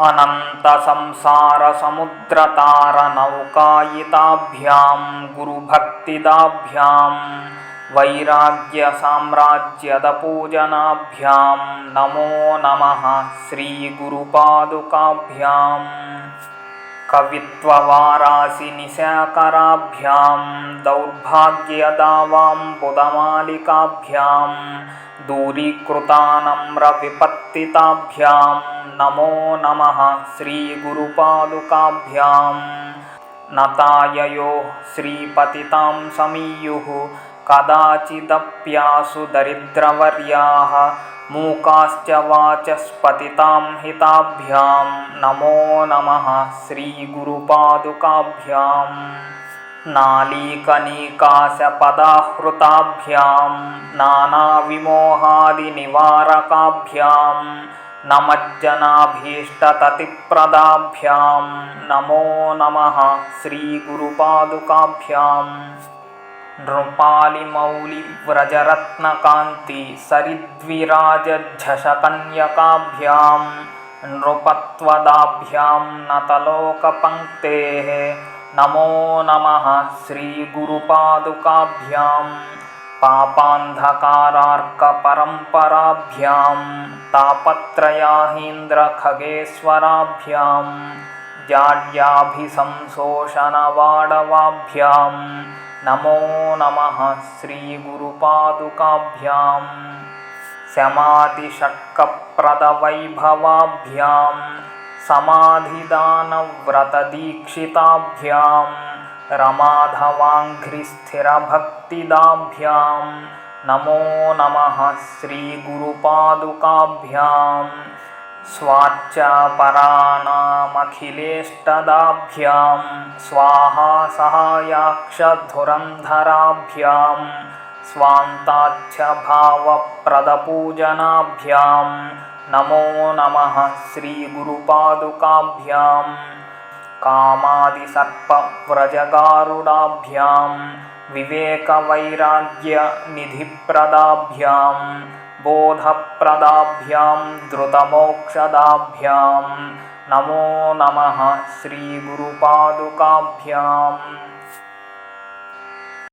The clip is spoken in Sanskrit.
अनन्तसंसारसमुद्रतारनौकायिताभ्यां गुरुभक्तिदाभ्यां वैराग्यसाम्राज्यदपूजनाभ्यां नमो नमः श्रीगुरुपादुकाभ्याम्। कवित्ववारासिनिशाकराभ्यां दौर्भाग्यदावाम्बुदमालिकाभ्यां दूरीकृतानम्रविपत्तिताभ्यां नमो नमः श्रीगुरुपादुकाभ्याम्। नताययो श्रीपतितां समीयुः कदाचिदप्यासु दरिद्रवर्याः मूकाश्च वाचस्पतितां हिताभ्यां नमो नमः श्रीगुरुपादुकाभ्याम्। नालीकनीकाशपदाहृताभ्यां नानाविमोहादिनिवारकाभ्यां नमज्जनाभीष्टततिप्रदाभ्यां नमो नमः श्रीगुरुपादुकाभ्याम्। नृपालिमौलिव्रजरत्नकान्ति सरिद्विराजझषकन्यकाभ्यां नृपत्वदाभ्यां नतलोकपङ्क्तेः नमो नमः श्रीगुरुपादुकाभ्याम्। पापान्धकारार्कपरम्पराभ्यां तापत्रयाहीन्द्रखगेश्वराभ्यां जाड्याभिसंशोषणवाडवाभ्यां नमो नमः श्रीगुरुपादुकाभ्याम्। शमादिषट्कप्रदवैभवाभ्यां समाधिदानव्रतदीक्षिताभ्यां रमाधवाङ्घ्रिस्थिरभक्तिदाभ्यां नमो नमः श्रीगुरुपादुकाभ्याम्। स्वाच्चापराणामखिलेष्टदाभ्यां स्वाहा सहायाक्षधुरन्धराभ्यां स्वान्ताच्छभावप्रदपूजनाभ्यां नमो नमः श्रीगुरुपादुकाभ्याम्। कामादिसर्पव्रजगारुडाभ्यां विवेकवैराग्यनिधिप्रदाभ्यां बोधप्रदाभ्यां धृतमोक्षदाभ्यां नमो नमः श्रीगुरुपादुकाभ्याम्।